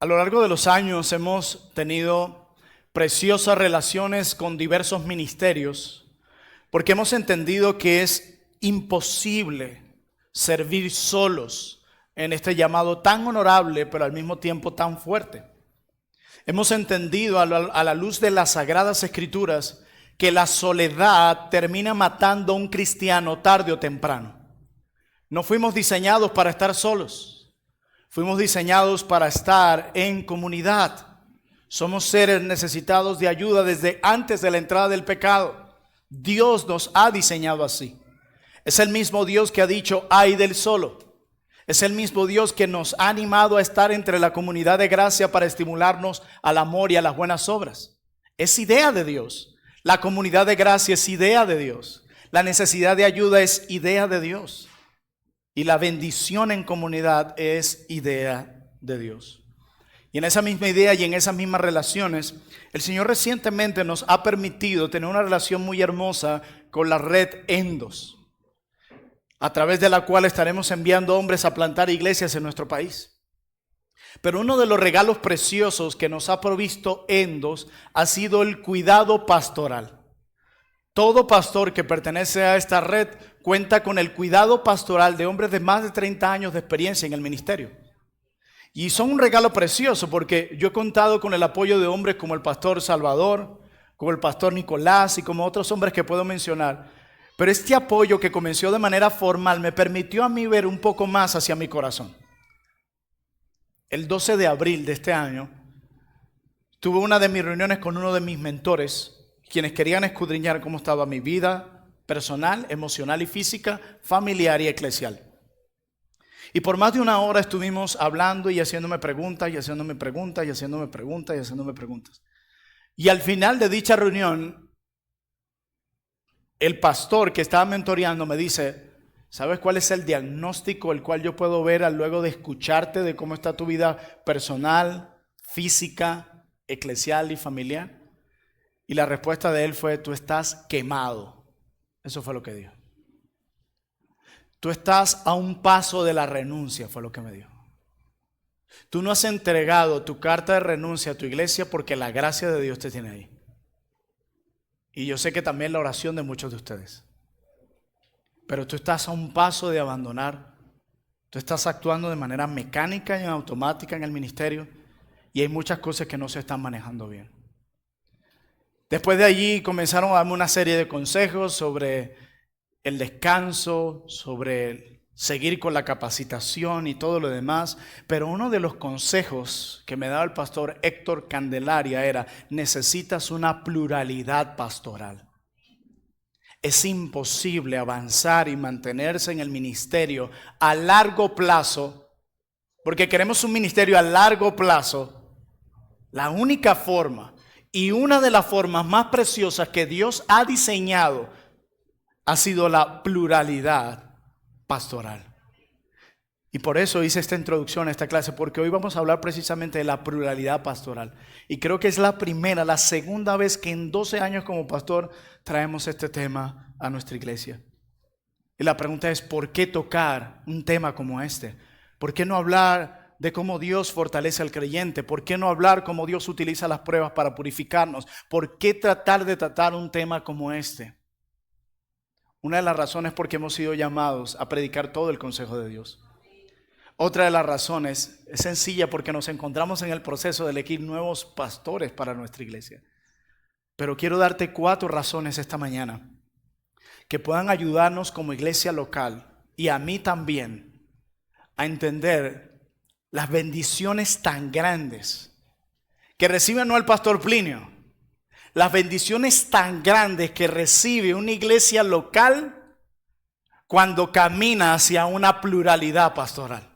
A lo largo de los años hemos tenido preciosas relaciones con diversos ministerios porque hemos entendido que es imposible servir solos en este llamado tan honorable pero al mismo tiempo tan fuerte. Hemos entendido a la luz de las Sagradas Escrituras que la soledad termina matando a un cristiano tarde o temprano. No fuimos diseñados para estar solos. Fuimos diseñados para estar en comunidad. Somos seres necesitados de ayuda desde antes de la entrada del pecado. Dios nos ha diseñado así. Es el mismo Dios que ha dicho, ay del solo. Es el mismo Dios que nos ha animado a estar entre la comunidad de gracia para estimularnos al amor y a las buenas obras. Es idea de Dios. La comunidad de gracia es idea de Dios. La necesidad de ayuda es idea de Dios. Y la bendición en comunidad es idea de Dios. Y en esa misma idea y en esas mismas relaciones, el Señor recientemente nos ha permitido tener una relación muy hermosa con la red Endos, a través de la cual estaremos enviando hombres a plantar iglesias en nuestro país. Pero uno de los regalos preciosos que nos ha provisto Endos ha sido el cuidado pastoral. Todo pastor que pertenece a esta red cuenta con el cuidado pastoral de hombres de más de 30 años de experiencia en el ministerio. Y son un regalo precioso porque yo he contado con el apoyo de hombres como el pastor Salvador, como el pastor Nicolás y como otros hombres que puedo mencionar. Pero este apoyo que comenzó de manera formal me permitió a mí ver un poco más hacia mi corazón. El 12 de abril de este año tuve una de mis reuniones con uno de mis mentores, quienes querían escudriñar cómo estaba mi vida personal, emocional y física, familiar y eclesial. Y por más de una hora estuvimos hablando y haciéndome preguntas, y haciéndome preguntas, y haciéndome preguntas, y haciéndome preguntas. Y al final de dicha reunión, el pastor que estaba mentoreando me dice, ¿sabes cuál es el diagnóstico el cual yo puedo ver luego de escucharte de cómo está tu vida personal, física, eclesial y familiar? Y la respuesta de él fue, tú estás quemado. Eso fue lo que dijo. Tú estás a un paso de la renuncia, fue lo que me dijo. Tú no has entregado tu carta de renuncia a tu iglesia porque la gracia de Dios te tiene ahí. Y yo sé que también la oración de muchos de ustedes. Pero tú estás a un paso de abandonar. Tú estás actuando de manera mecánica y automática en el ministerio. Y hay muchas cosas que no se están manejando bien. Después de allí comenzaron a darme una serie de consejos sobre el descanso, sobre seguir con la capacitación y todo lo demás. Pero uno de los consejos que me daba el pastor Héctor Candelaria era, necesitas una pluralidad pastoral. Es imposible avanzar y mantenerse en el ministerio a largo plazo, porque queremos un ministerio a largo plazo. La única forma y una de las formas más preciosas que Dios ha diseñado ha sido la pluralidad pastoral. Y por eso hice esta introducción a esta clase, porque hoy vamos a hablar precisamente de la pluralidad pastoral. Y creo que es la segunda vez que en 12 años como pastor traemos este tema a nuestra iglesia. Y la pregunta es, ¿por qué tocar un tema como este? ¿Por qué no hablar de cómo Dios fortalece al creyente? ¿Por qué no hablar cómo Dios utiliza las pruebas para purificarnos? ¿Por qué tratar de tratar un tema como este? Una de las razones es porque hemos sido llamados a predicar todo el consejo de Dios. Otra de las razones es sencilla, porque nos encontramos en el proceso de elegir nuevos pastores para nuestra iglesia. Pero quiero darte 4 razones esta mañana que puedan ayudarnos como iglesia local y a mí también a entender las bendiciones tan grandes que recibe no el pastor Plinio, las bendiciones tan grandes que recibe una iglesia local cuando camina hacia una pluralidad pastoral.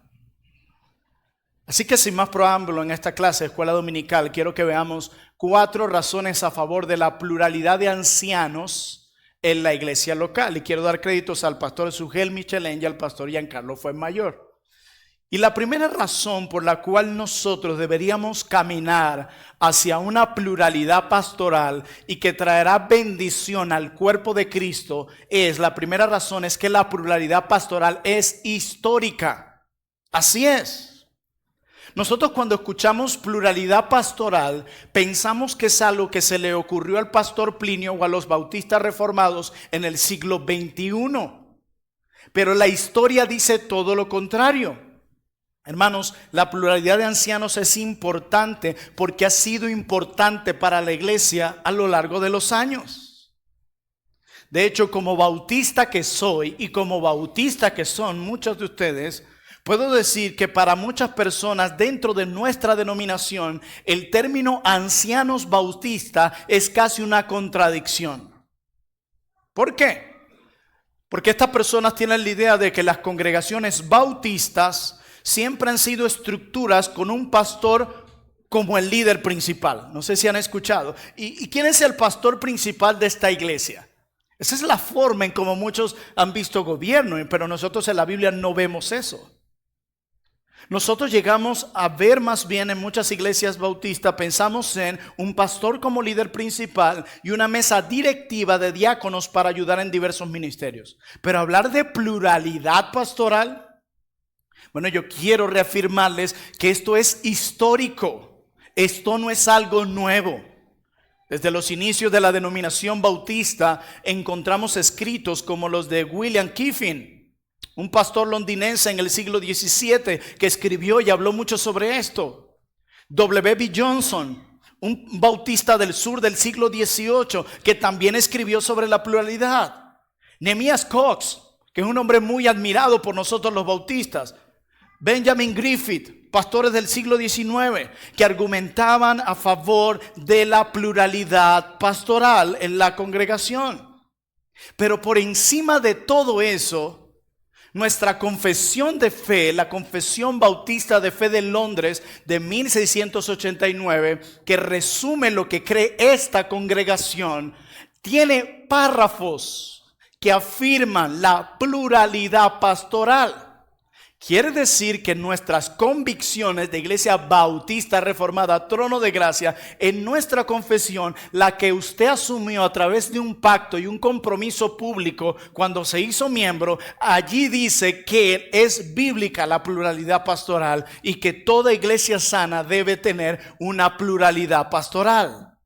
Así que sin más preámbulo, en esta clase de escuela dominical quiero que veamos 4 razones a favor de la pluralidad de ancianos en la iglesia local. Y quiero dar créditos al pastor Sugel Michelén y al pastor Giancarlo Fuenmayor. Y la primera razón por la cual nosotros deberíamos caminar hacia una pluralidad pastoral y que traerá bendición al cuerpo de Cristo la primera razón es que la pluralidad pastoral es histórica. Así es. Nosotros cuando escuchamos pluralidad pastoral, pensamos que es algo que se le ocurrió al pastor Plinio o a los bautistas reformados en el siglo XXI. Pero la historia dice todo lo contrario. Hermanos, la pluralidad de ancianos es importante porque ha sido importante para la iglesia a lo largo de los años. De hecho, como bautista que soy y como bautista que son muchos de ustedes, puedo decir que para muchas personas dentro de nuestra denominación, el término ancianos bautistas es casi una contradicción. ¿Por qué? Porque estas personas tienen la idea de que las congregaciones bautistas siempre han sido estructuras con un pastor como el líder principal. No sé si han escuchado. ¿Y quién es el pastor principal de esta iglesia? Esa es la forma en como muchos han visto gobierno, pero nosotros en la Biblia no vemos eso. Nosotros llegamos a ver más bien en muchas iglesias bautistas, pensamos en un pastor como líder principal y una mesa directiva de diáconos para ayudar en diversos ministerios. Pero hablar de pluralidad pastoral, bueno, yo quiero reafirmarles que esto es histórico. Esto no es algo nuevo. Desde los inicios de la denominación bautista encontramos escritos como los de William Kiffin, un pastor londinense en el siglo XVII que escribió y habló mucho sobre esto. W.B. Johnson, un bautista del sur del siglo XVIII que también escribió sobre la pluralidad. Nehemías Cox, que es un hombre muy admirado por nosotros los bautistas. Benjamin Griffith, pastores del siglo XIX, que argumentaban a favor de la pluralidad pastoral en la congregación. Pero por encima de todo eso, nuestra confesión de fe, la Confesión Bautista de Fe de Londres de 1689, que resume lo que cree esta congregación, tiene párrafos que afirman la pluralidad pastoral. Quiere decir que nuestras convicciones de Iglesia Bautista Reformada, Trono de Gracia, en nuestra confesión, la que usted asumió a través de un pacto y un compromiso público cuando se hizo miembro, allí dice que es bíblica la pluralidad pastoral y que toda iglesia sana debe tener una pluralidad pastoral.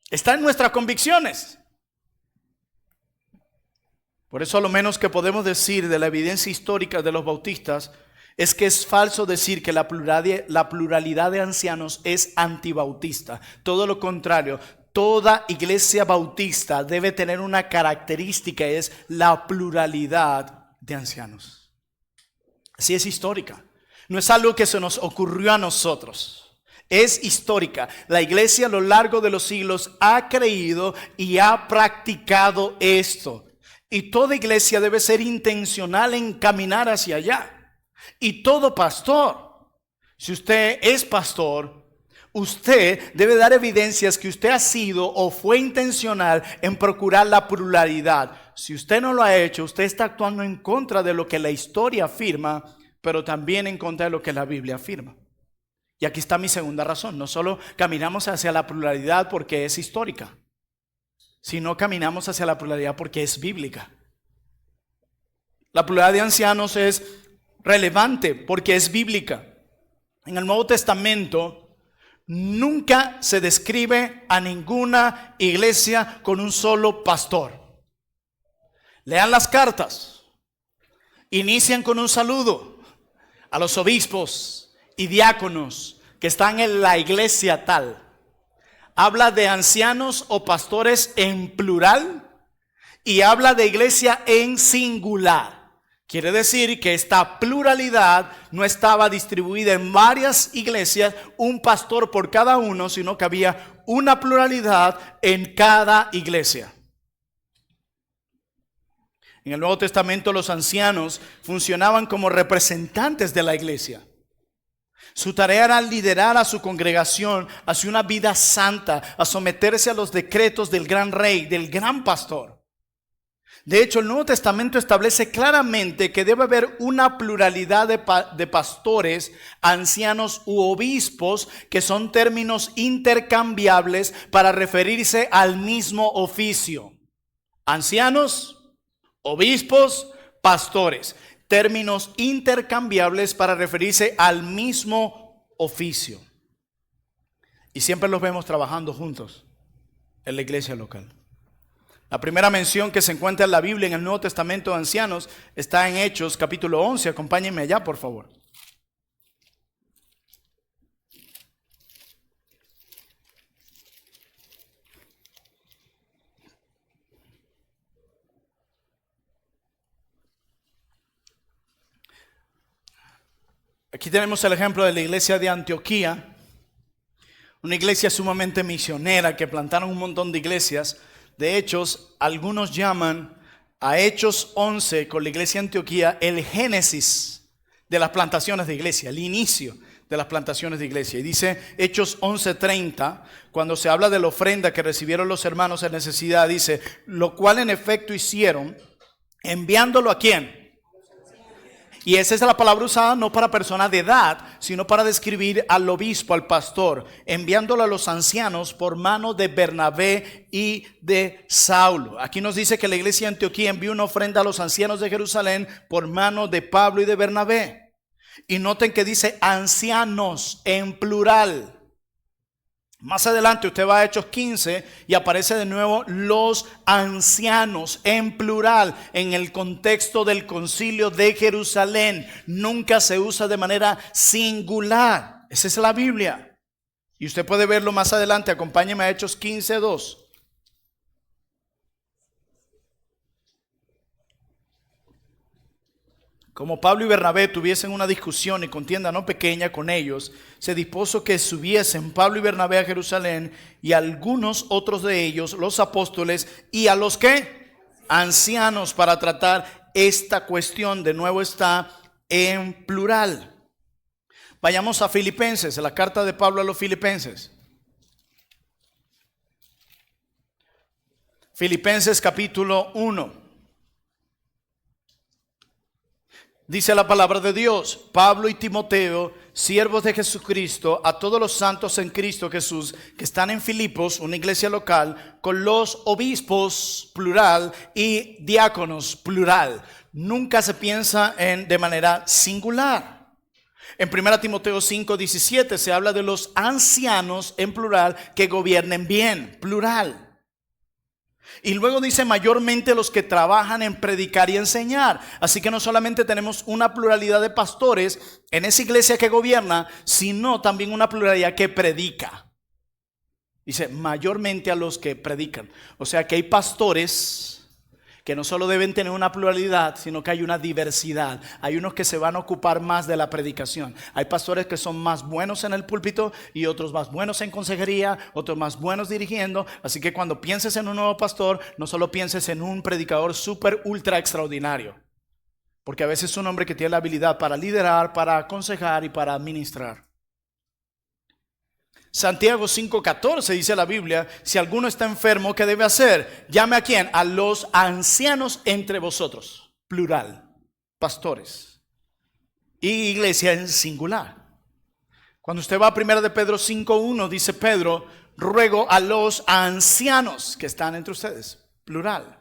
Está en nuestras convicciones. Por eso lo menos que podemos decir de la evidencia histórica de los bautistas es que es falso decir que la pluralidad de ancianos es antibautista. Todo lo contrario, toda iglesia bautista debe tener una característica, es la pluralidad de ancianos. Así es histórica. No es algo que se nos ocurrió a nosotros. Es histórica. La iglesia a lo largo de los siglos ha creído y ha practicado esto. Y toda iglesia debe ser intencional en caminar hacia allá. Y todo pastor, si usted es pastor, usted debe dar evidencias que usted ha sido o fue intencional en procurar la pluralidad. Si usted no lo ha hecho, usted está actuando en contra de lo que la historia afirma, pero también en contra de lo que la Biblia afirma. Y aquí está mi segunda razón. No solo caminamos hacia la pluralidad porque es histórica, sino caminamos hacia la pluralidad porque es bíblica. La pluralidad de ancianos es relevante porque es bíblica. En el Nuevo Testamento nunca se describe a ninguna iglesia con un solo pastor. Lean las cartas. Inician con un saludo a los obispos y diáconos que están en la iglesia tal. Habla de ancianos o pastores en plural y habla de iglesia en singular. Quiere decir que esta pluralidad no estaba distribuida en varias iglesias, un pastor por cada uno, sino que había una pluralidad en cada iglesia. En el Nuevo Testamento los ancianos funcionaban como representantes de la iglesia. Su tarea era liderar a su congregación hacia una vida santa, a someterse a los decretos del gran rey, del gran pastor. De hecho, el Nuevo Testamento establece claramente que debe haber una pluralidad de pastores, ancianos u obispos, que son términos intercambiables para referirse al mismo oficio. Ancianos, obispos, pastores. Términos intercambiables para referirse al mismo oficio. Y siempre los vemos trabajando juntos en la iglesia local. La primera mención que se encuentra en la Biblia en el Nuevo Testamento de ancianos está en Hechos capítulo 11. Acompáñenme allá, por favor. Aquí tenemos el ejemplo de la iglesia de Antioquía, una iglesia sumamente misionera que plantaron un montón de iglesias. De hecho, algunos llaman a Hechos 11 con la iglesia de Antioquía el génesis de las plantaciones de iglesia, el inicio de las plantaciones de iglesia. Y dice Hechos 11:30, cuando se habla de la ofrenda que recibieron los hermanos en necesidad, dice, lo cual en efecto hicieron, enviándolo ¿a quién? Y esa es la palabra usada no para personas de edad, sino para describir al obispo, al pastor, enviándolo a los ancianos por mano de Bernabé y de Saulo. Aquí nos dice que la iglesia de Antioquía envió una ofrenda a los ancianos de Jerusalén por mano de Pablo y de Bernabé. Y noten que dice ancianos en plural. Más adelante usted va a Hechos 15 y aparece de nuevo los ancianos en plural en el contexto del concilio de Jerusalén. Nunca se usa de manera singular. Esa es la Biblia. Y usted puede verlo más adelante. Acompáñeme a Hechos 15:2. Como Pablo y Bernabé tuviesen una discusión y contienda no pequeña con ellos, se dispuso que subiesen Pablo y Bernabé a Jerusalén y algunos otros de ellos, los apóstoles, y a los que ancianos, para tratar esta cuestión. De nuevo está en plural. Vayamos a Filipenses, la carta de Pablo a los Filipenses. Filipenses capítulo 1. Dice la palabra de Dios, Pablo y Timoteo, siervos de Jesucristo, a todos los santos en Cristo Jesús que están en Filipos, una iglesia local, con los obispos, plural, y diáconos, plural. Nunca se piensa de manera singular. En 1 Timoteo 5:17 se habla de los ancianos en plural que gobiernen bien, plural. Y luego dice mayormente los que trabajan en predicar y enseñar. Así que no solamente tenemos una pluralidad de pastores en esa iglesia que gobierna, sino también una pluralidad que predica. Dice mayormente a los que predican. O sea que hay pastores que no solo deben tener una pluralidad, sino que hay una diversidad. Hay unos que se van a ocupar más de la predicación. Hay pastores que son más buenos en el púlpito y otros más buenos en consejería, otros más buenos dirigiendo. Así que cuando pienses en un nuevo pastor, no solo pienses en un predicador súper ultra extraordinario. Porque a veces es un hombre que tiene la habilidad para liderar, para aconsejar y para administrar. Santiago 5:14 dice la Biblia, si alguno está enfermo, ¿qué debe hacer? Llame a quién, a los ancianos entre vosotros, plural, pastores, y iglesia en singular. Cuando usted va a 1 de Pedro 5:1, dice Pedro, ruego a los ancianos que están entre ustedes, plural.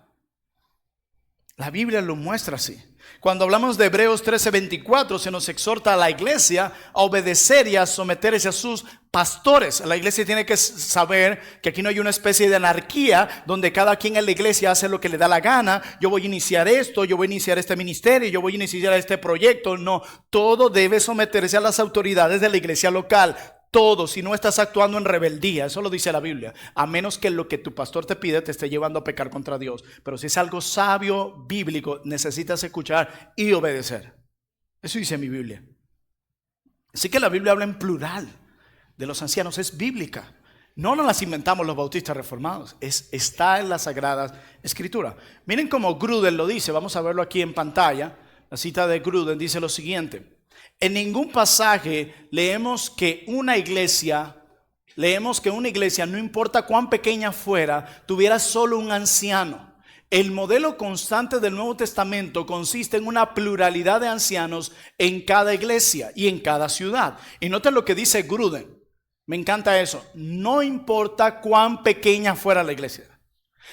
La Biblia lo muestra así. Cuando hablamos de Hebreos 13:24, se nos exhorta a la iglesia a obedecer y a someterse a sus pastores. La iglesia tiene que saber que aquí no hay una especie de anarquía donde cada quien en la iglesia hace lo que le da la gana. Yo voy a iniciar esto, yo voy a iniciar este ministerio, yo voy a iniciar este proyecto. No, todo debe someterse a las autoridades de la iglesia local. Todo, si no estás actuando en rebeldía, eso lo dice la Biblia, a menos que lo que tu pastor te pide te esté llevando a pecar contra Dios. Pero si es algo sabio, bíblico, necesitas escuchar y obedecer. Eso dice mi Biblia. Así que la Biblia habla en plural de los ancianos, es bíblica. No nos las inventamos los bautistas reformados, está en las Sagradas Escrituras. Miren cómo Gruden lo dice, vamos a verlo aquí en pantalla. La cita de Gruden dice lo siguiente. En ningún pasaje leemos que una iglesia, no importa cuán pequeña fuera, tuviera solo un anciano. El modelo constante del Nuevo Testamento consiste en una pluralidad de ancianos en cada iglesia y en cada ciudad. Y noten lo que dice Gruden. Me encanta eso. No importa cuán pequeña fuera la iglesia.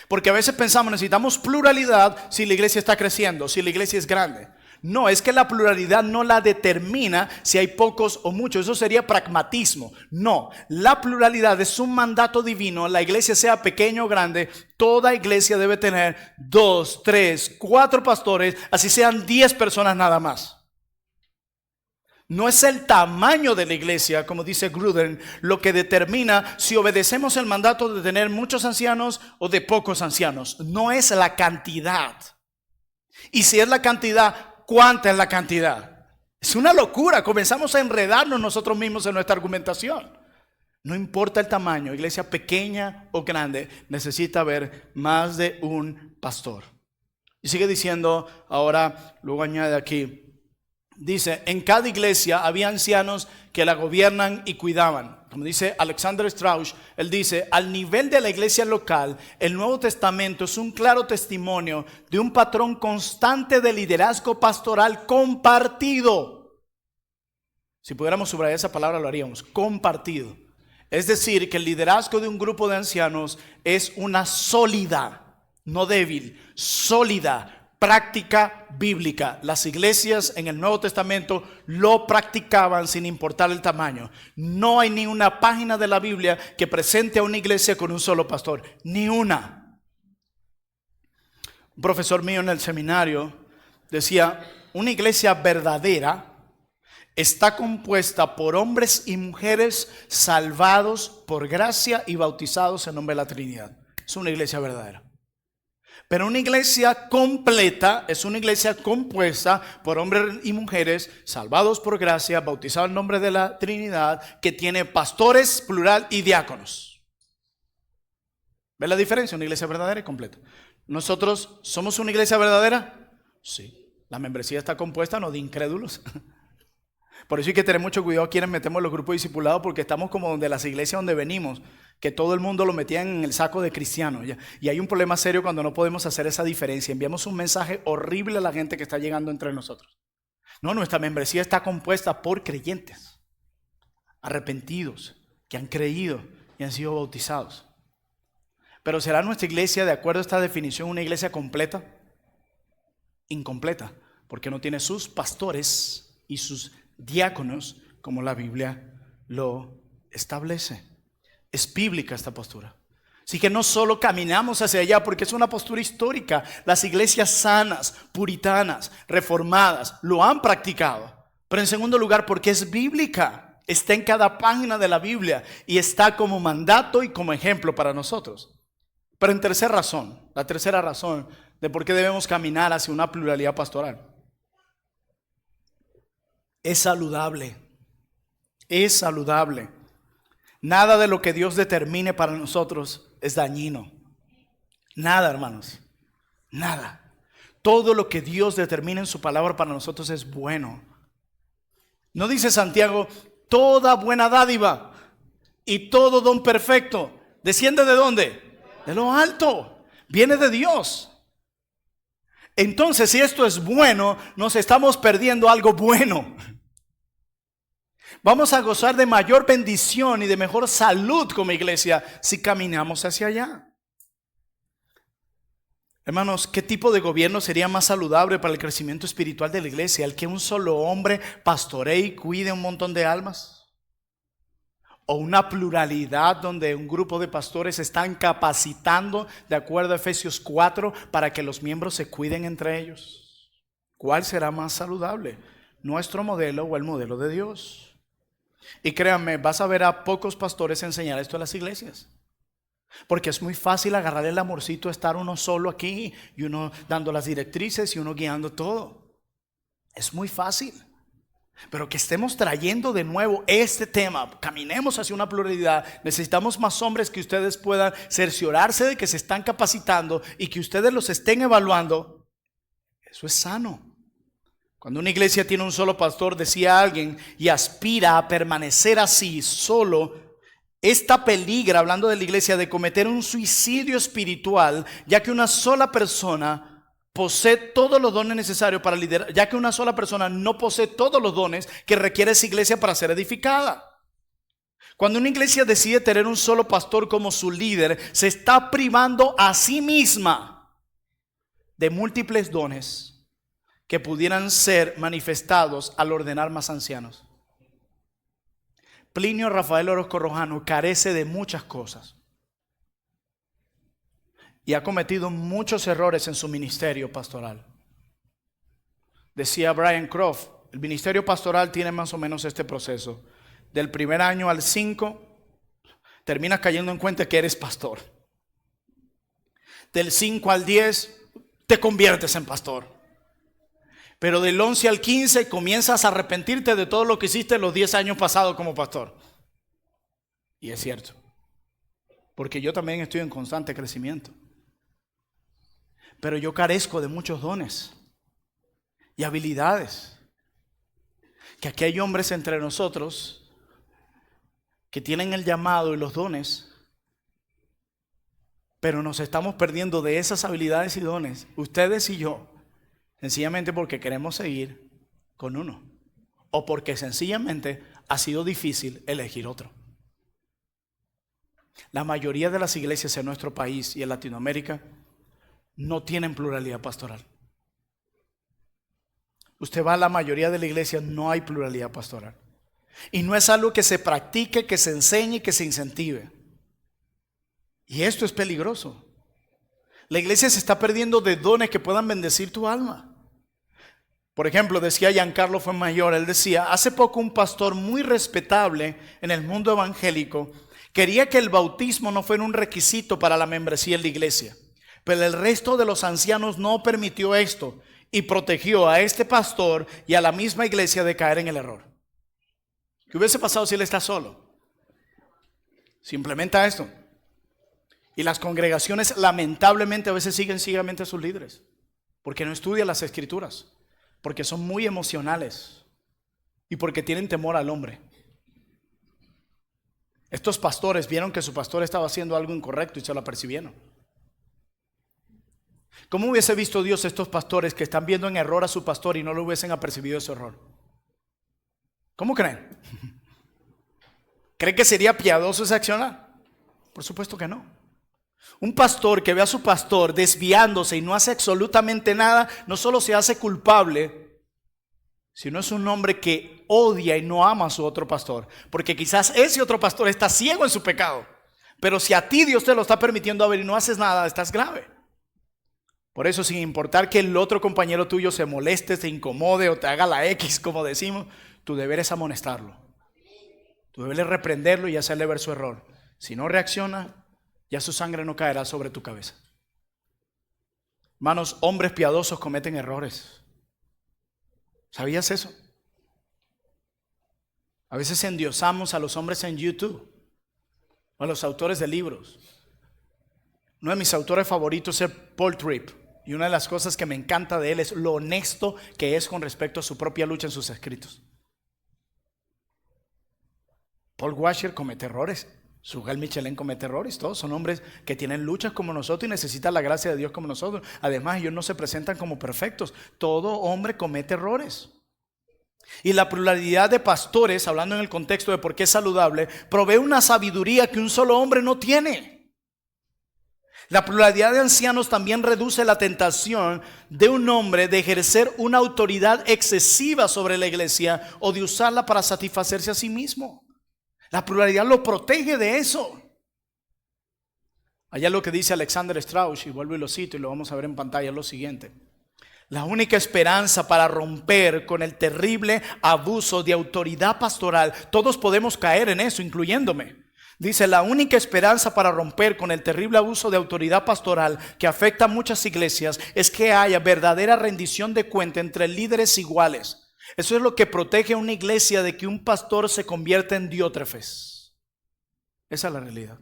Porque a veces pensamos necesitamos pluralidad si la iglesia está creciendo, si la iglesia es grande. No, es que la pluralidad no la determina si hay pocos o muchos. Eso sería pragmatismo. No, la pluralidad es un mandato divino. La iglesia sea pequeña o grande, toda iglesia debe tener 2, 3, 4 pastores, así sean 10 personas nada más. No es el tamaño de la iglesia, como dice Gruden, lo que determina si obedecemos el mandato de tener muchos ancianos o de pocos ancianos. No es la cantidad. Y si es la cantidad, ¿cuánta es la cantidad? Es una locura. Comenzamos a enredarnos nosotros mismos en nuestra argumentación. No importa el tamaño, iglesia pequeña o grande, necesita haber más de un pastor. Y sigue diciendo, ahora luego añade aquí. Dice, en cada iglesia había ancianos que la gobiernan y cuidaban. Como dice Alexander Strauss, él dice, al nivel de la iglesia local, el Nuevo Testamento es un claro testimonio de un patrón constante de liderazgo pastoral compartido. Si pudiéramos subrayar esa palabra lo haríamos, compartido. Es decir, que el liderazgo de un grupo de ancianos es una sólida, no débil, sólida práctica bíblica. Las iglesias en el Nuevo Testamento lo practicaban sin importar el tamaño. No hay ni una página de la Biblia que presente a una iglesia con un solo pastor. Ni una. Un profesor mío en el seminario decía, una iglesia verdadera está compuesta por hombres y mujeres salvados por gracia y bautizados en nombre de la Trinidad. Es una iglesia verdadera. Pero una iglesia completa es una iglesia compuesta por hombres y mujeres salvados por gracia, bautizados en nombre de la Trinidad, que tiene pastores, plural, y diáconos. ¿Ves la diferencia? Una iglesia verdadera y completa. ¿Nosotros somos una iglesia verdadera? Sí. La membresía está compuesta no de incrédulos. Por eso hay que tener mucho cuidado a quienes metemos en los grupos discipulados, porque estamos como donde las iglesias donde venimos, que todo el mundo lo metían en el saco de cristiano. Y hay un problema serio cuando no podemos hacer esa diferencia. Enviamos un mensaje horrible a la gente que está llegando entre nosotros. No, nuestra membresía está compuesta por creyentes, arrepentidos, que han creído y han sido bautizados. Pero ¿será nuestra iglesia, de acuerdo a esta definición, una iglesia completa? Incompleta, porque no tiene sus pastores y sus diáconos como la Biblia lo establece. Es bíblica esta postura. Así que no solo caminamos hacia allá porque es una postura histórica. Las iglesias sanas, puritanas, reformadas lo han practicado. Pero en segundo lugar porque es bíblica. Está en cada página de la Biblia y está como mandato y como ejemplo para nosotros. Pero en tercera razón, la tercera razón de por qué debemos caminar hacia una pluralidad pastoral. Es saludable. Es saludable. Nada de lo que Dios determine para nosotros es dañino. Nada, hermanos. Nada. Todo lo que Dios determina en su palabra para nosotros es bueno. ¿No dice Santiago, toda buena dádiva y todo don perfecto desciende de dónde? De lo alto. Viene de Dios. Entonces, si esto es bueno, nos estamos perdiendo algo bueno. Vamos a gozar de mayor bendición y de mejor salud como iglesia si caminamos hacia allá. Hermanos, ¿qué tipo de gobierno sería más saludable para el crecimiento espiritual de la iglesia? ¿El que un solo hombre pastoree y cuide un montón de almas? ¿O una pluralidad donde un grupo de pastores están capacitando, de acuerdo a Efesios 4, para que los miembros se cuiden entre ellos? ¿Cuál será más saludable? ¿Nuestro modelo o el modelo de Dios? Y créanme, vas a ver a pocos pastores enseñar esto a las iglesias. Porque es muy fácil agarrar el amorcito, estar uno solo aquí y uno dando las directrices y uno guiando todo. Es muy fácil. Pero que estemos trayendo de nuevo este tema, caminemos hacia una pluralidad. Necesitamos más hombres que ustedes puedan cerciorarse de que se están capacitando y que ustedes los estén evaluando. Eso es sano. Cuando una iglesia tiene un solo pastor, decía alguien, y aspira a permanecer así solo, esta peligra, hablando de la iglesia, de cometer un suicidio espiritual, ya que una sola persona posee todos los dones necesarios para liderar, ya que una sola persona no posee todos los dones que requiere esa iglesia para ser edificada. Cuando una iglesia decide tener un solo pastor como su líder, se está privando a sí misma de múltiples dones que pudieran ser manifestados al ordenar más ancianos. Plinio Rafael Orozco Rojano carece de muchas cosas y ha cometido muchos errores en su ministerio pastoral. Decía Brian Croft, el ministerio pastoral tiene más o menos este proceso. Del primer año al 5, terminas cayendo en cuenta que eres pastor. Del 5 al 10, te conviertes en pastor. Pero del 11 al 15, comienzas a arrepentirte de todo lo que hiciste los 10 años pasados como pastor. Y es cierto, porque yo también estoy en constante crecimiento. Pero yo carezco de muchos dones y habilidades. Que aquí hay hombres entre nosotros que tienen el llamado y los dones, pero nos estamos perdiendo de esas habilidades y dones, ustedes y yo, sencillamente porque queremos seguir con uno, o porque sencillamente ha sido difícil elegir otro. La mayoría de las iglesias en nuestro país y en Latinoamérica no tienen pluralidad pastoral. Usted va a la mayoría de la iglesia, no hay pluralidad pastoral. Y no es algo que se practique, que se enseñe, que se incentive. Y esto es peligroso. La iglesia se está perdiendo de dones que puedan bendecir tu alma. Por ejemplo, decía Giancarlo Fuenmayor, él decía, hace poco un pastor muy respetable en el mundo evangélico quería que el bautismo no fuera un requisito para la membresía en la iglesia. Pero el resto de los ancianos no permitió esto y protegió a este pastor y a la misma iglesia de caer en el error. ¿Qué hubiese pasado si él está solo? Se implementa esto. Y las congregaciones lamentablemente a veces siguen ciegamente a sus líderes, porque no estudian las escrituras, porque son muy emocionales y porque tienen temor al hombre. Estos pastores vieron que su pastor estaba haciendo algo incorrecto y se lo apercibieron. ¿Cómo hubiese visto Dios estos pastores que están viendo en error a su pastor y no lo hubiesen apercibido ese error? ¿Cómo creen? ¿Creen que sería piadoso ese accionar? Por supuesto que no. Un pastor que ve a su pastor desviándose y no hace absolutamente nada, no solo se hace culpable, sino es un hombre que odia y no ama a su otro pastor. Porque quizás ese otro pastor está ciego en su pecado. Pero si a ti Dios te lo está permitiendo ver y no haces nada, estás grave. Por eso, sin importar que el otro compañero tuyo se moleste, se incomode o te haga la X, como decimos, tu deber es amonestarlo. Tu deber es reprenderlo y hacerle ver su error. Si no reacciona, ya su sangre no caerá sobre tu cabeza. Hermanos, hombres piadosos cometen errores. ¿Sabías eso? A veces endiosamos a los hombres en YouTube o a los autores de libros. Uno de mis autores favoritos es Paul Tripp. Y una de las cosas que me encanta de él es lo honesto que es con respecto a su propia lucha en sus escritos. Paul Washer comete errores. Sugal Michelin comete errores. Todos son hombres que tienen luchas como nosotros y necesitan la gracia de Dios como nosotros. Además, ellos no se presentan como perfectos. Todo hombre comete errores. Y la pluralidad de pastores, hablando en el contexto de por qué es saludable, provee una sabiduría que un solo hombre no tiene. La pluralidad de ancianos también reduce la tentación de un hombre de ejercer una autoridad excesiva sobre la iglesia o de usarla para satisfacerse a sí mismo. La pluralidad lo protege de eso. Allá lo que dice Alexander Strauss, y vuelvo y lo cito y lo vamos a ver en pantalla, es lo siguiente. La única esperanza para romper con el terrible abuso de autoridad pastoral, todos podemos caer en eso, incluyéndome. Dice, la única esperanza para romper con el terrible abuso de autoridad pastoral que afecta a muchas iglesias es que haya verdadera rendición de cuenta entre líderes iguales. Eso es lo que protege a una iglesia de que un pastor se convierta en Diótrefes. Esa es la realidad.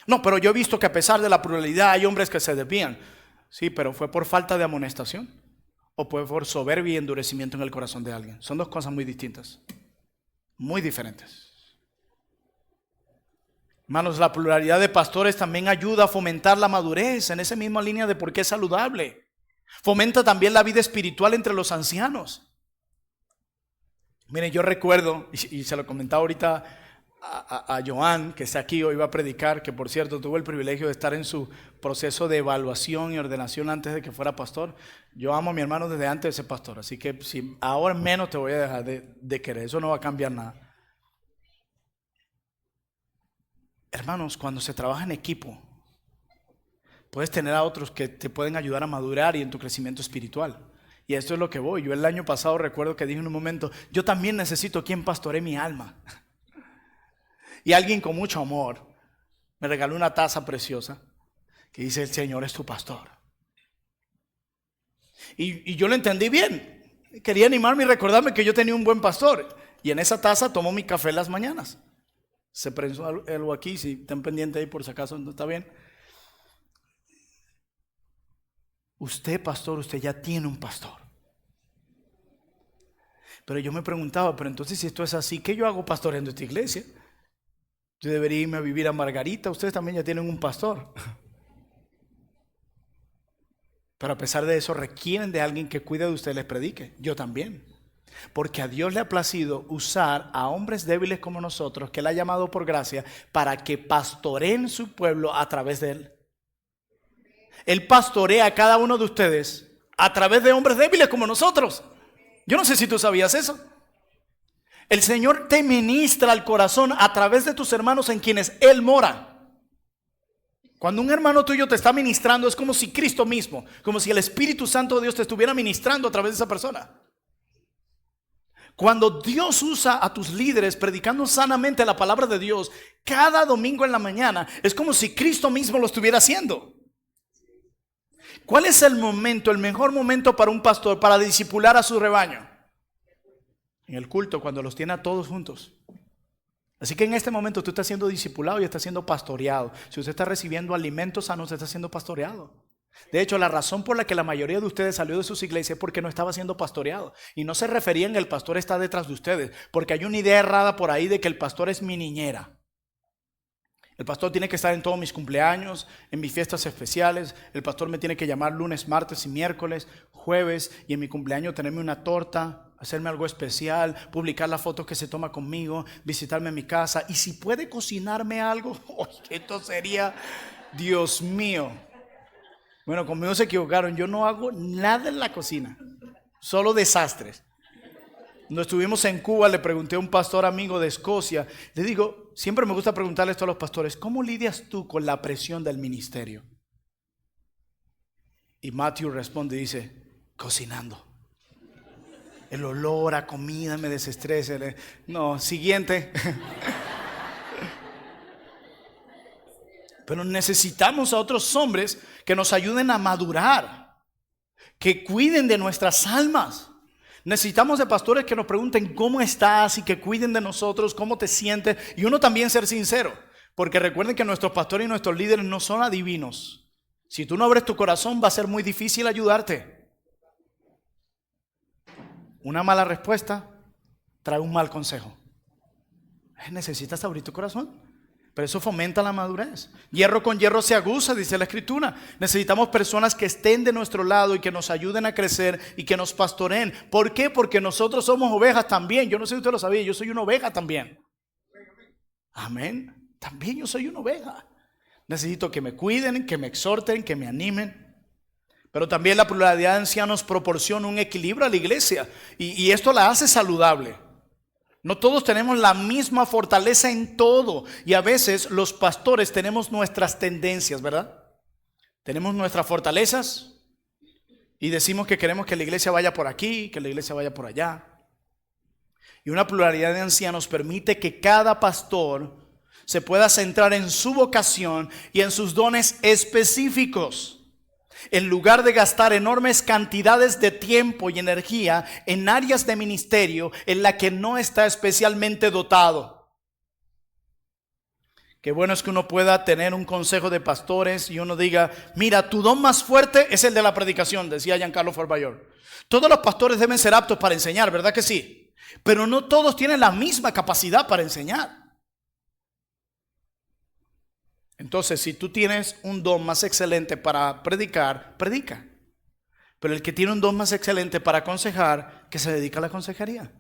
No, pero yo he visto que a pesar de la pluralidad hay hombres que se desvían. Sí, pero fue por falta de amonestación o fue por soberbia y endurecimiento en el corazón de alguien. Son dos cosas muy distintas, muy diferentes. Hermanos, la pluralidad de pastores también ayuda a fomentar la madurez en esa misma línea de por qué es saludable. Fomenta también la vida espiritual entre los ancianos. Miren, yo recuerdo, y se lo comentaba ahorita a Joan, que está aquí hoy, va a predicar, que por cierto tuve el privilegio de estar en su proceso de evaluación y ordenación antes de que fuera pastor. Yo amo a mi hermano desde antes de ser pastor, así que si ahora menos te voy a dejar de querer, eso no va a cambiar nada. Hermanos, cuando se trabaja en equipo, puedes tener a otros que te pueden ayudar a madurar y en tu crecimiento espiritual. Y esto es lo que voy. Yo el año pasado recuerdo que dije en un momento, yo también necesito quien pastoree mi alma. Y alguien con mucho amor me regaló una taza preciosa que dice, el Señor es tu pastor. Y yo lo entendí bien. Quería animarme y recordarme que yo tenía un buen pastor. Y en esa taza tomó mi café en las mañanas. Se prensó algo aquí, si están pendientes ahí por si acaso no está bien. Usted, pastor, usted ya tiene un pastor. Pero yo me preguntaba, pero entonces si esto es así, ¿qué yo hago pastoreando esta iglesia? Yo debería irme a vivir a Margarita, ustedes también ya tienen un pastor. Pero a pesar de eso requieren de alguien que cuide de ustedes y les predique. Yo también. Porque a Dios le ha placido usar a hombres débiles como nosotros, que Él ha llamado por gracia, para que pastoreen su pueblo a través de Él. Él pastorea a cada uno de ustedes a través de hombres débiles como nosotros. Yo no sé si tú sabías eso. El Señor te ministra al corazón a través de tus hermanos en quienes Él mora. Cuando un hermano tuyo te está ministrando, es como si Cristo mismo, como si el Espíritu Santo de Dios te estuviera ministrando a través de esa persona. Cuando Dios usa a tus líderes predicando sanamente la palabra de Dios cada domingo en la mañana, es como si Cristo mismo lo estuviera haciendo. ¿Cuál es el momento, el mejor momento para un pastor para discipular a su rebaño? En el culto, cuando los tiene a todos juntos. Así que en este momento tú estás siendo discipulado y estás siendo pastoreado. Si usted está recibiendo alimentos sanos, usted está siendo pastoreado. De hecho, la razón por la que la mayoría de ustedes salió de sus iglesias es porque no estaba siendo pastoreado. Y no se referían el pastor está detrás de ustedes, porque hay una idea errada por ahí de que el pastor es mi niñera. El pastor tiene que estar en todos mis cumpleaños, en mis fiestas especiales. El pastor me tiene que llamar lunes, martes y miércoles, jueves, y en mi cumpleaños tenerme una torta, hacerme algo especial, publicar las fotos que se toma conmigo, visitarme en mi casa. Y si puede cocinarme algo, esto sería, Dios mío. Bueno, conmigo se equivocaron. Yo no hago nada en la cocina, solo desastres. Cuando estuvimos en Cuba, le pregunté a un pastor amigo de Escocia, le digo, siempre me gusta preguntarle esto a los pastores, ¿cómo lidias tú con la presión del ministerio? Y Matthew responde y dice, cocinando. El olor a comida me desestresa. No, siguiente. Pero necesitamos a otros hombres que nos ayuden a madurar, que cuiden de nuestras almas. Necesitamos de pastores que nos pregunten cómo estás y que cuiden de nosotros, cómo te sientes. Y uno también ser sincero, porque recuerden que nuestros pastores y nuestros líderes no son adivinos. Si tú no abres tu corazón va a ser muy difícil ayudarte. Una mala respuesta trae un mal consejo. Necesitas abrir tu corazón. Pero eso fomenta la madurez. Hierro con hierro se aguza, dice la Escritura. Necesitamos personas que estén de nuestro lado y que nos ayuden a crecer y que nos pastoreen. ¿Por qué? Porque nosotros somos ovejas también. Yo no sé si usted lo sabía, yo soy una oveja también. Amén. También yo soy una oveja. Necesito que me cuiden, que me exhorten, que me animen. Pero también la pluralidad de ancianos proporciona un equilibrio a la iglesia. Y esto la hace saludable. No todos tenemos la misma fortaleza en todo. Y a veces los pastores tenemos nuestras tendencias, ¿verdad? Tenemos nuestras fortalezas y decimos que queremos que la iglesia vaya por aquí, que la iglesia vaya por allá. Y una pluralidad de ancianos permite que cada pastor se pueda centrar en su vocación y en sus dones específicos, en lugar de gastar enormes cantidades de tiempo y energía en áreas de ministerio en la que no está especialmente dotado. Qué bueno es que uno pueda tener un consejo de pastores y uno diga, mira, tu don más fuerte es el de la predicación, decía Giancarlo Forbayor. Todos los pastores deben ser aptos para enseñar, ¿verdad que sí? Pero no todos tienen la misma capacidad para enseñar. Entonces, si tú tienes un don más excelente para predicar, predica. Pero el que tiene un don más excelente para aconsejar, que se dedica a la consejería.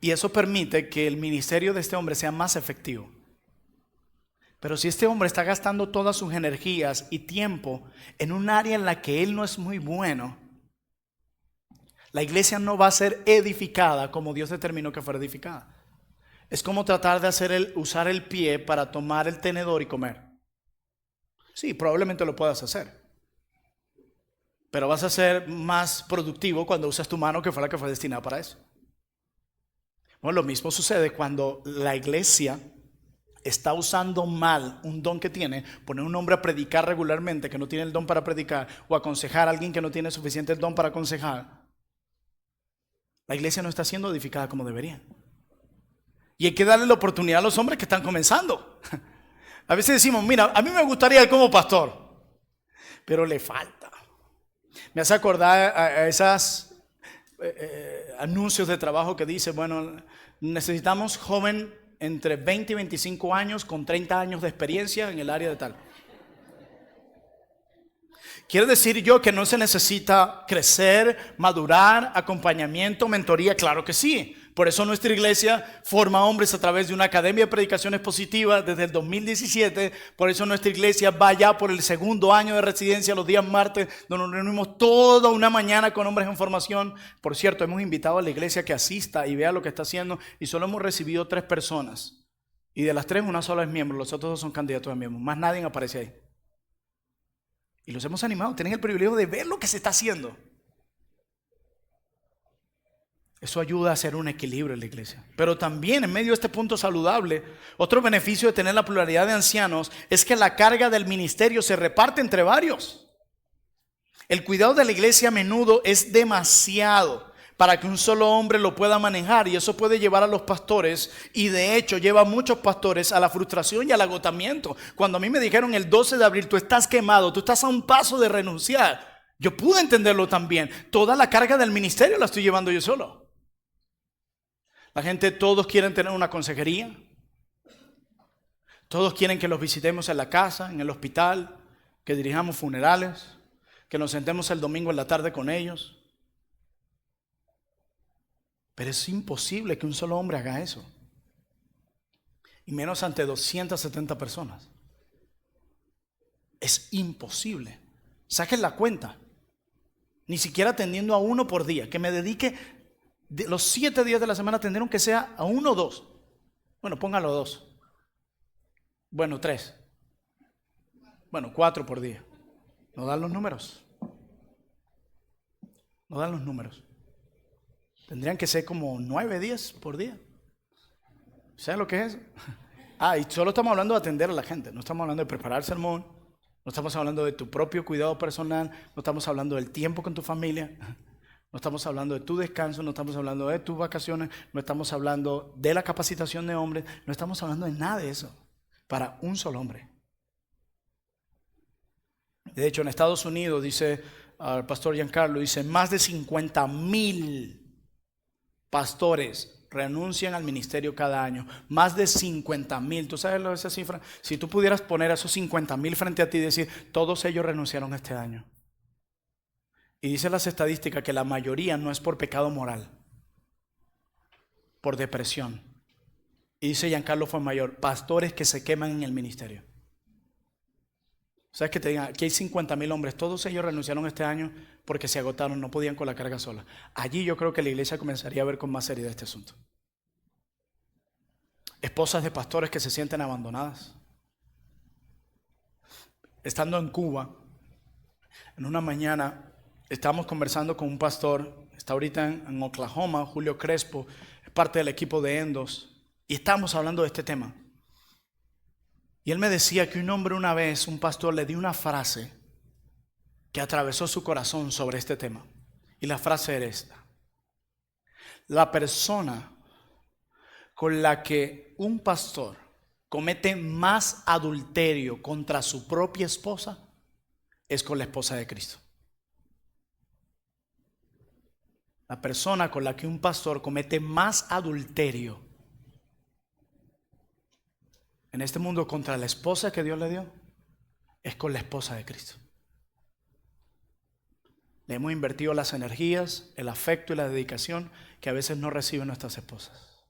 Y eso permite que el ministerio de este hombre sea más efectivo. Pero si este hombre está gastando todas sus energías y tiempo en un área en la que él no es muy bueno, la iglesia no va a ser edificada como Dios determinó que fuera edificada. Es como tratar de usar el pie para tomar el tenedor y comer. Sí, probablemente lo puedas hacer. Pero vas a ser más productivo cuando usas tu mano, que fue la que fue destinada para eso. Bueno, lo mismo sucede cuando la iglesia está usando mal un don que tiene, poner un hombre a predicar regularmente que no tiene el don para predicar, o aconsejar a alguien que no tiene suficiente don para aconsejar. La iglesia no está siendo edificada como debería. Y hay que darle la oportunidad a los hombres que están comenzando. A veces decimos, mira, a mí me gustaría ir como pastor, pero le falta. Me hace acordar a esas anuncios de trabajo que dice, bueno, necesitamos joven entre 20 y 25 años con 30 años de experiencia en el área de tal. Quiere decir yo que no se necesita crecer, madurar, acompañamiento, mentoría. Claro que sí. Por eso nuestra iglesia forma hombres a través de una academia de predicaciones positivas desde el 2017. Por eso nuestra iglesia va ya por el segundo año de residencia los días martes, donde nos reunimos toda una mañana con hombres en formación. Por cierto, hemos invitado a la iglesia que asista y vea lo que está haciendo, y solo hemos recibido 3 personas. Y de las 3, una sola es miembro, los otros 2 son candidatos a miembro. Más nadie aparece ahí. Y los hemos animado, tienen el privilegio de ver lo que se está haciendo. Eso ayuda a hacer un equilibrio en la iglesia. Pero también en medio de este punto saludable, otro beneficio de tener la pluralidad de ancianos es que la carga del ministerio se reparte entre varios. El cuidado de la iglesia a menudo es demasiado para que un solo hombre lo pueda manejar, y eso puede llevar a los pastores, y de hecho lleva a muchos pastores a la frustración y al agotamiento. Cuando a mí me dijeron el 12 de abril, tú estás quemado, tú estás a un paso de renunciar, yo pude entenderlo también. Toda la carga del ministerio la estoy llevando yo solo. La gente, todos quieren tener una consejería, todos quieren que los visitemos en la casa, en el hospital, que dirijamos funerales, que nos sentemos el domingo en la tarde con ellos. Pero es imposible que un solo hombre haga eso. Y menos ante 270 personas. Es imposible. Saquen la cuenta. Ni siquiera atendiendo a uno por día. Que me dedique de los 7 días de la semana, atender aunque sea a 1 o 2. Bueno, póngalo 2. Bueno, 3. Bueno, 4 por día. ¿No dan los números? No dan los números. Tendrían que ser como 9 días por día. ¿Sabes lo que es eso? Y solo estamos hablando de atender a la gente. No estamos hablando de preparar sermón. No estamos hablando de tu propio cuidado personal. No estamos hablando del tiempo con tu familia. No estamos hablando de tu descanso. No estamos hablando de tus vacaciones. No estamos hablando de la capacitación de hombres. No estamos hablando de nada de eso. Para un solo hombre. De hecho, en Estados Unidos, dice el pastor Giancarlo, dice, más de 50,000 pastores renuncian al ministerio cada año. Más de 50,000. ¿Tú sabes esa cifra? Si tú pudieras poner a esos 50,000 frente a ti y decir, todos ellos renunciaron este año. Y dice las estadísticas que la mayoría no es por pecado moral, por depresión. Y dice Giancarlo Fuenmayor, pastores que se queman en el ministerio. ¿Sabes que te digan? Aquí hay 50,000 hombres, todos ellos renunciaron este año porque se agotaron, no podían con la carga sola. Allí yo creo que la iglesia comenzaría a ver con más seriedad este asunto. Esposas de pastores que se sienten abandonadas. Estando en Cuba, en una mañana, estábamos conversando con un pastor, está ahorita en Oklahoma, Julio Crespo, es parte del equipo de Endos, y estábamos hablando de este tema. Y él me decía que un hombre una vez, un pastor, le dio una frase que atravesó su corazón sobre este tema. Y la frase era esta: la persona con la que un pastor comete más adulterio contra su propia esposa es con la esposa de Cristo. La persona con la que un pastor comete más adulterio en este mundo contra la esposa que Dios le dio es con la esposa de Cristo. Le hemos invertido las energías, el afecto y la dedicación que a veces no reciben nuestras esposas.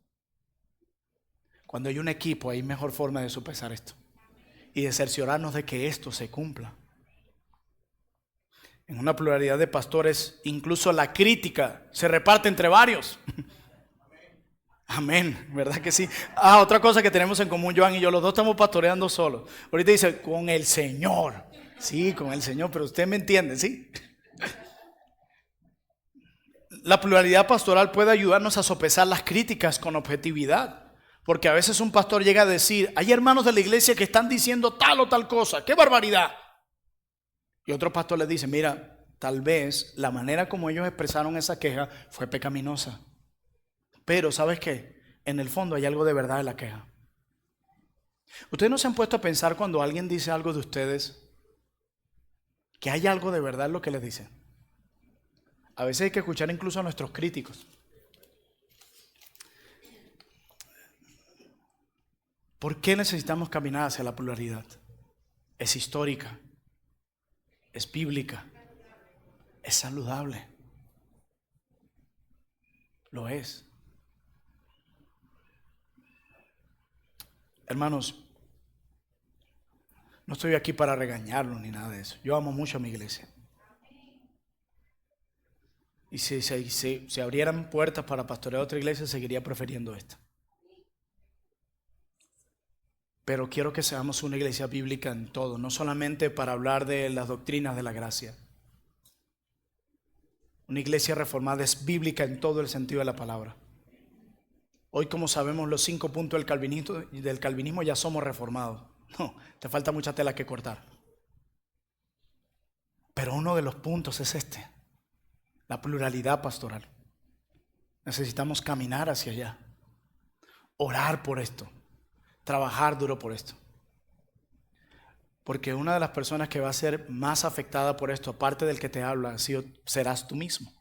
Cuando hay un equipo, hay mejor forma de sopesar esto y de cerciorarnos de que esto se cumpla. En una pluralidad de pastores, incluso la crítica se reparte entre varios. Amén, ¿verdad que sí? Otra cosa que tenemos en común, Joan y yo, los dos estamos pastoreando solos. Ahorita dice, con el Señor. Sí, con el Señor, pero usted me entiende, ¿sí? La pluralidad pastoral puede ayudarnos a sopesar las críticas con objetividad. Porque a veces un pastor llega a decir, hay hermanos de la iglesia que están diciendo tal o tal cosa, ¡qué barbaridad! Y otro pastor le dice, mira, tal vez la manera como ellos expresaron esa queja fue pecaminosa. Pero ¿sabes qué? En el fondo hay algo de verdad en la queja. ¿Ustedes no se han puesto a pensar cuando alguien dice algo de ustedes que hay algo de verdad en lo que les dice? A veces hay que escuchar incluso a nuestros críticos. ¿Por qué necesitamos caminar hacia la pluralidad? Es histórica, es bíblica, es saludable. Lo es. Hermanos, no estoy aquí para regañarlos ni nada de eso. Yo amo mucho a mi iglesia. Y si se abrieran puertas para pastorear otra iglesia, seguiría prefiriendo esta. Pero quiero que seamos una iglesia bíblica en todo, no solamente para hablar de las doctrinas de la gracia. Una iglesia reformada es bíblica en todo el sentido de la palabra. Hoy, como sabemos, los 5 puntos del calvinismo ya somos reformados. No, te falta mucha tela que cortar. Pero uno de los puntos es este, la pluralidad pastoral. Necesitamos caminar hacia allá, orar por esto, trabajar duro por esto. Porque una de las personas que va a ser más afectada por esto, aparte del que te habla, serás tú mismo.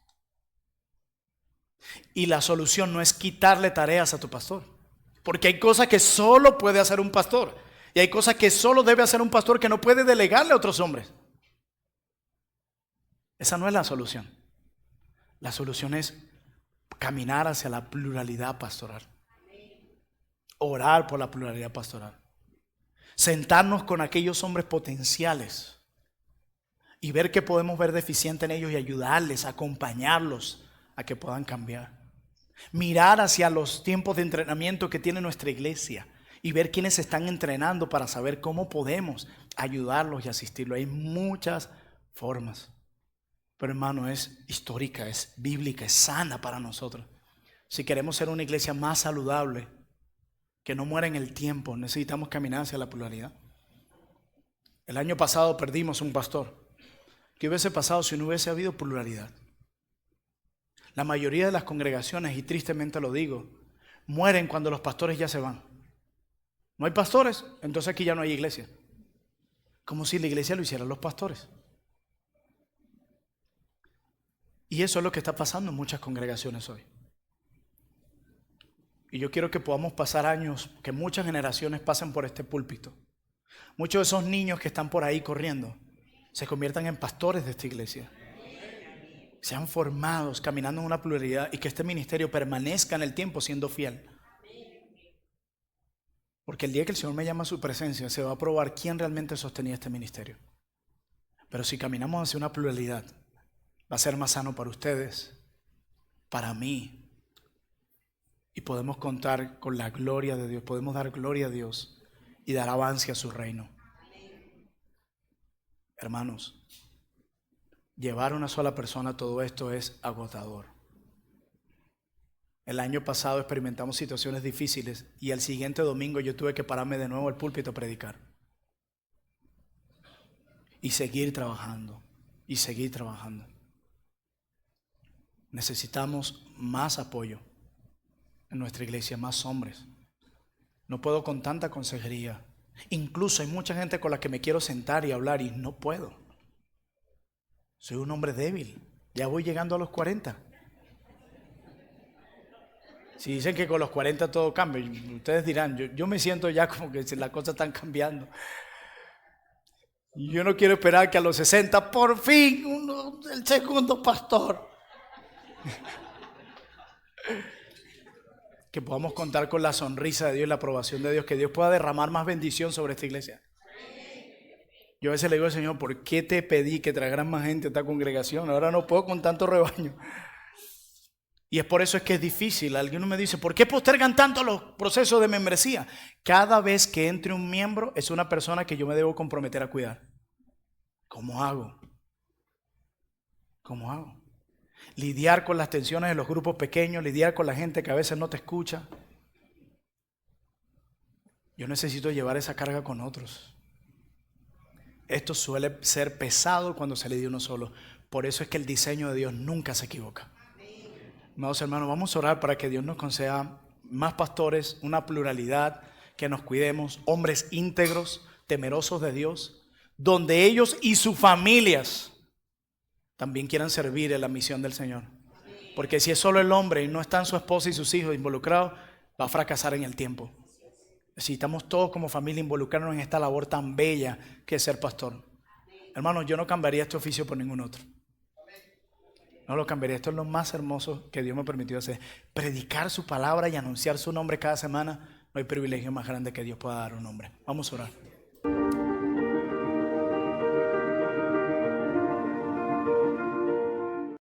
Y la solución no es quitarle tareas a tu pastor. Porque hay cosas que solo puede hacer un pastor. Y hay cosas que solo debe hacer un pastor que no puede delegarle a otros hombres. Esa no es la solución. La solución es caminar hacia la pluralidad pastoral. Orar por la pluralidad pastoral. Sentarnos con aquellos hombres potenciales y ver qué podemos ver deficiente en ellos y ayudarles, acompañarlos a que puedan cambiar. Mirar hacia los tiempos de entrenamiento que tiene nuestra iglesia y ver quiénes se están entrenando para saber cómo podemos ayudarlos y asistirlos. Hay muchas formas, pero hermano, es histórica, es bíblica, es sana para nosotros. Si queremos ser una iglesia más saludable, que no muera en el tiempo, necesitamos caminar hacia la pluralidad. El año pasado perdimos un pastor. ¿Qué hubiese pasado si no hubiese habido pluralidad? La mayoría de las congregaciones, y tristemente lo digo, mueren cuando los pastores ya se van. No hay pastores, entonces aquí ya no hay iglesia. Como si la iglesia lo hicieran los pastores. Y eso es lo que está pasando en muchas congregaciones hoy. Y yo quiero que podamos pasar años, que muchas generaciones pasen por este púlpito. Muchos de esos niños que están por ahí corriendo se conviertan en pastores de esta iglesia. Sean formados caminando en una pluralidad y que este ministerio permanezca en el tiempo siendo fiel. Porque el día que el Señor me llama a su presencia se va a probar quién realmente sostenía este ministerio. Pero si caminamos hacia una pluralidad, va a ser más sano para ustedes, para mí. Y podemos contar con la gloria de Dios, podemos dar gloria a Dios y dar avance a su reino. Hermanos, llevar a una sola persona a todo esto es agotador. El año pasado experimentamos situaciones difíciles y el siguiente domingo yo tuve que pararme de nuevo al púlpito a predicar. Y seguir trabajando, y seguir trabajando. Necesitamos más apoyo en nuestra iglesia, más hombres. No puedo con tanta consejería. Incluso hay mucha gente con la que me quiero sentar y hablar y no puedo. Soy un hombre débil. Ya voy llegando a los 40. Si dicen que con los 40 todo cambia, ustedes dirán, yo me siento ya como que las cosas están cambiando. Yo no quiero esperar que a los 60, por fin, el segundo pastor. Que podamos contar con la sonrisa de Dios y la aprobación de Dios, que Dios pueda derramar más bendición sobre esta iglesia. Yo a veces le digo al Señor, ¿por qué te pedí que tragaran más gente a esta congregación? Ahora no puedo con tanto rebaño. Y es por eso es que es difícil. Alguien me dice, ¿por qué postergan tanto los procesos de membresía? Cada vez que entre un miembro es una persona que yo me debo comprometer a cuidar. ¿Cómo hago? ¿Cómo hago? Lidiar con las tensiones de los grupos pequeños, lidiar con la gente que a veces no te escucha. Yo necesito llevar esa carga con otros. Esto suele ser pesado cuando se lidia uno solo. Por eso es que el diseño de Dios nunca se equivoca. Amados hermanos, vamos a orar para que Dios nos conceda más pastores, una pluralidad, que nos cuidemos, hombres íntegros, temerosos de Dios, donde ellos y sus familias también quieran servir en la misión del Señor. Porque si es solo el hombre y no están su esposa y sus hijos involucrados, va a fracasar en el tiempo. Necesitamos todos como familia involucrarnos en esta labor tan bella que es ser pastor. Hermanos, yo no cambiaría este oficio por ningún otro. No lo cambiaría. Esto es lo más hermoso que Dios me permitió hacer. Predicar su palabra y anunciar su nombre cada semana. No hay privilegio más grande que Dios pueda dar a un hombre. Vamos a orar.